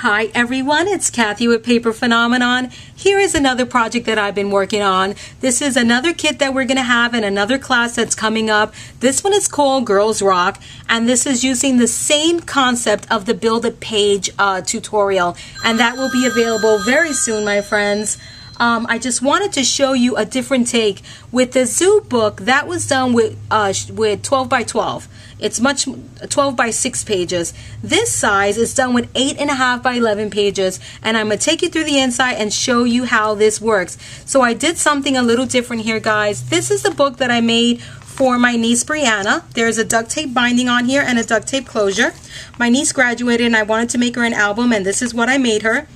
Hi everyone, it's Kathy with Paper Phenomenon. Here is another project that I've been working on. This is another kit that we're going to have in another class that's coming up. This one is called Girls Rock, and this is using the same concept of the Build a Page tutorial, and that will be available very soon, my friends. I just wanted to show you a different take. With the Zoo book, that was done with 12 by 12. It's 12 by 6 pages. This size is done with 8.5 by 11 pages, and I'm going to take you through the inside and show you how this works. So I did something a little different here, guys. This is the book that I made for my niece Brianna. There's a duct tape binding on here and a duct tape closure. My niece graduated and I wanted to make her an album, and this is what I made her.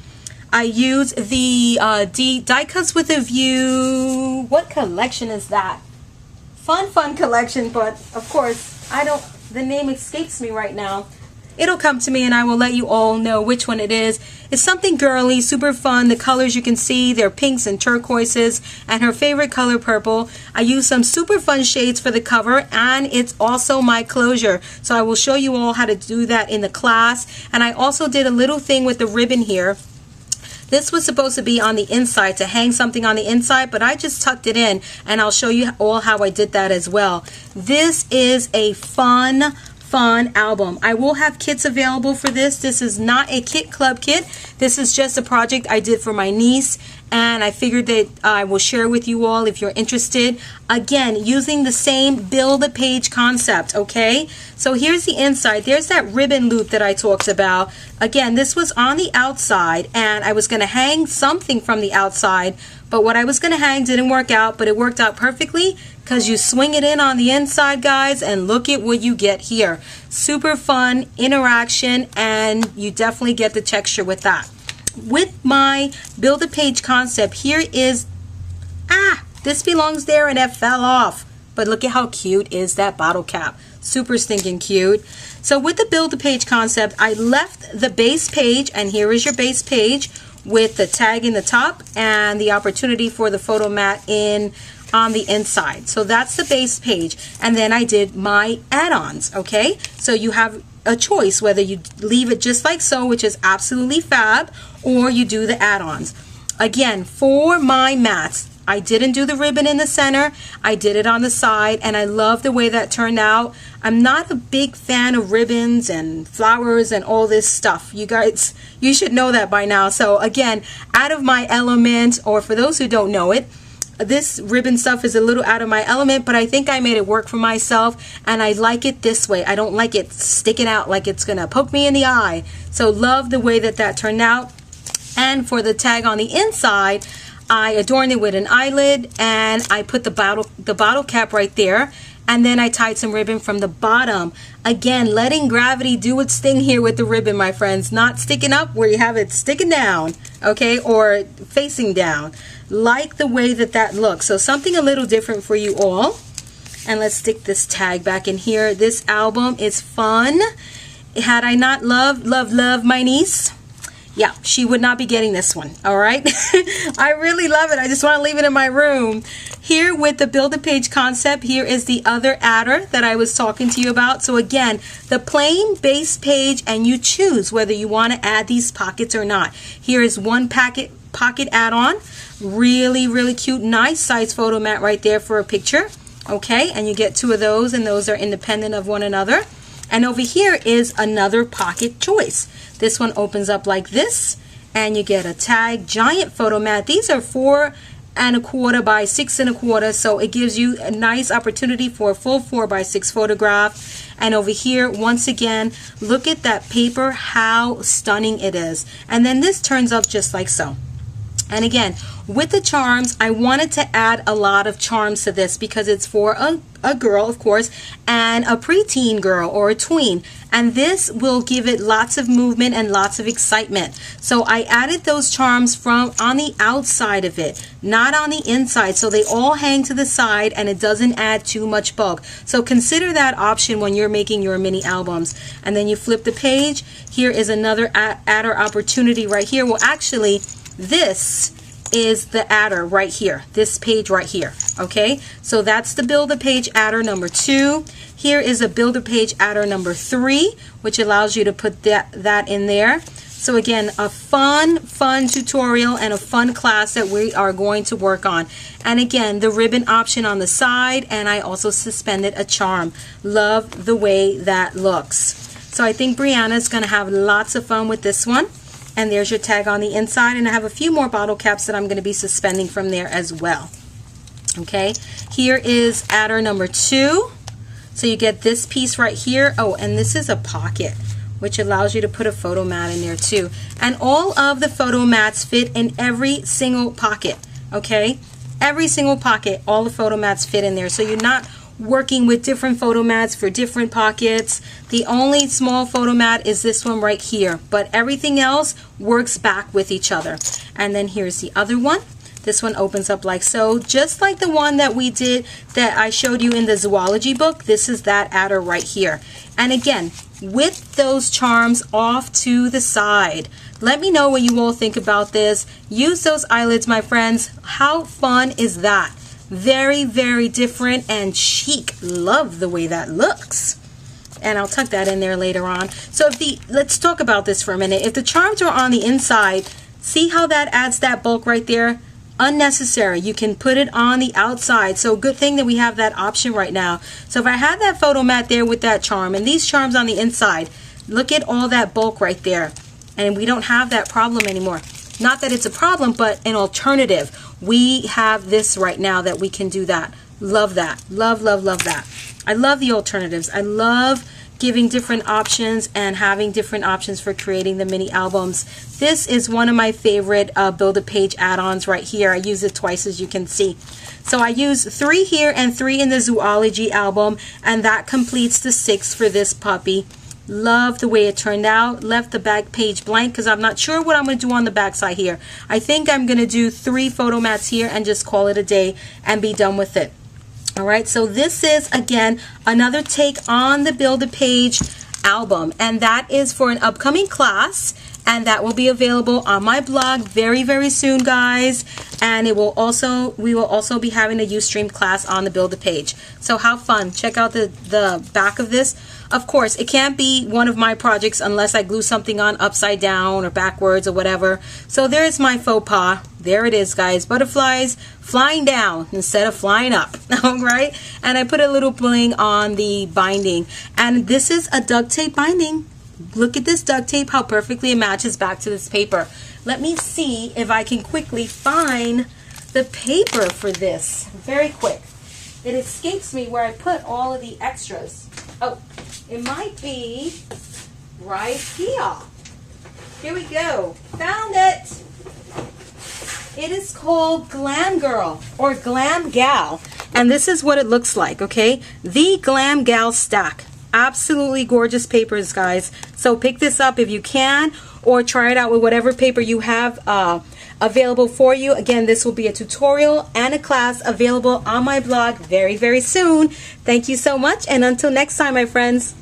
I used the Die Cuts with a View. What collection is that? Fun collection, but of course the name escapes me right now. It'll come to me and I will let you all know which one it is. It's something girly, super fun. The colors you can see, they're pinks and turquoises, and her favorite color, purple. I used some super fun shades for the cover, and it's also my closure. So I will show you all how to do that in the class. And I also did a little thing with the ribbon here. This was supposed to be on the inside, to hang something on the inside, but I just tucked it in, and I'll show you all how I did that as well. This is a fun album. I will have kits available for this. This is not a kit club kit. This is just a project I did for my niece, and I figured that I will share with you all if you're interested. Again, using the same Build a Page concept, okay? So here's the inside. There's that ribbon loop that I talked about. Again, this was on the outside, and I was going to hang something from the outside, but what I was going to hang didn't work out, but it worked out perfectly because you swing it in on the inside, guys, and look at what you get here. Super fun interaction, and you definitely get the texture with that. With my Build a Page concept, here is, this belongs there and it fell off. But look at how cute is that bottle cap. Super stinking cute. So with the Build a Page concept, I left the base page, and here is your base page with the tag in the top and the opportunity for the photo mat on the inside. So that's the base page. And then I did my add-ons, okay? So you have a choice whether you leave it just like so, which is absolutely fab, or you do the add-ons. Again, for my mats, I didn't do the ribbon in the center. I did it on the side, and I love the way that turned out. I'm not a big fan of ribbons and flowers and all this stuff. You guys, you should know that by now. So again, out of my element, or for those who don't know it, this ribbon stuff is a little out of my element, but I think I made it work for myself, and I like it this way. I don't like it sticking out like it's gonna poke me in the eye. So love the way that that turned out. And for the tag on the inside, I adorned it with an eyelid, and I put the bottle cap right there, and then I tied some ribbon from the bottom. Again, letting gravity do its thing here with the ribbon, my friends. Not sticking up where you have it sticking down, okay, or facing down. Like the way that that looks. So something a little different for you all. And let's stick this tag back in here. This album is fun. Had I not loved my niece, yeah, she would not be getting this one, all right? I really love it. I just want to leave it in my room. Here with the Build a Page concept, here is the other adder that I was talking to you about. So again, the plain base page, and you choose whether you want to add these pockets or not. Here is one pocket add-on. Really cute, nice size photo mat right there for a picture. Okay, and you get two of those, and those are independent of one another. And over here is another pocket choice. This one opens up like this, and you get a tag giant photo mat. These are 4 1/4 by 6 1/4, so it gives you a nice opportunity for a full 4 by 6 photograph. And over here, once again, look at that paper, how stunning it is. And then this turns up just like so. And again, with the charms, I wanted to add a lot of charms to this because it's for a girl, of course, and a preteen girl or a tween. And this will give it lots of movement and lots of excitement. So I added those charms from on the outside of it, not on the inside. So they all hang to the side, and it doesn't add too much bulk. So consider that option when you're making your mini albums. And then you flip the page. Here is another adder opportunity right here. Well, actually, this is the adder right here, this page right here. Okay, so that's the Build a Page adder number 2. Here is a Build a Page adder number 3, which allows you to put that in there. So again, a fun tutorial and a fun class that we are going to work on. And again, the ribbon option on the side, and I also suspended a charm. Love the way that looks. So I think Brianna's going to have lots of fun with this one. And there's your tag on the inside, and I have a few more bottle caps that I'm going to be suspending from there as well. Okay, here is adder number 2. So you get this piece right here. Oh, and this is a pocket, which allows you to put a photo mat in there too. And all of the photo mats fit in every single pocket, okay? Every single pocket, all the photo mats fit in there. So you're not working with different photo mats for different pockets. The only small photo mat is this one right here, but everything else works back with each other. And then here's the other one. This one opens up like so, just like the one that we did, that I showed you in the zoology book. This is that adder right here. And again, with those charms off to the side. Let me know what you all think about this. Use those eyelids, my friends. How fun is that? Very, very different and chic. Love the way that looks. And I'll tuck that in there later on. So let's talk about this for a minute. If the charms are on the inside, see how that adds that bulk right there? Unnecessary. You can put it on the outside. So good thing that we have that option right now. So if I had that photo mat there with that charm and these charms on the inside, look at all that bulk right there. And we don't have that problem anymore. Not that it's a problem, but an alternative. We have this right now that we can do that. Love that. Love, love, love that. I love the alternatives. I love giving different options and having different options for creating the mini albums. This is one of my favorite Build-A-Page add-ons right here. I use it twice, as you can see. So I use 3 here and 3 in the zoology album, and that completes the 6 for this puppy. Love the way it turned out. Left the back page blank because I'm not sure what I'm going to do on the back side here. I think I'm going to do 3 photo mats here and just call it a day and be done with it. Alright, so this is, again, another take on the Build-A-Page album, and that is for an upcoming class, and that will be available on my blog very, very soon, guys. And we will also be having a Ustream class on the Build-A-Page. So how fun. Check out the back of this. Of course, it can't be one of my projects unless I glue something on upside down or backwards or whatever. So there's my faux pas. There it is, guys. Butterflies flying down instead of flying up. All right. And I put a little bling on the binding. And this is a duct tape binding. Look at this duct tape, how perfectly it matches back to this paper. Let me see if I can quickly find the paper for this. Very quick. It escapes me where I put all of the extras. Oh, it might be right here. Here we go. Found it. It is called Glam Girl or Glam Gal. And this is what it looks like, okay? The Glam Gal stack. Absolutely gorgeous papers, guys. So pick this up if you can, or try it out with whatever paper you have available for you. Again, this will be a tutorial and a class available on my blog very, very soon. Thank you so much, and until next time, my friends.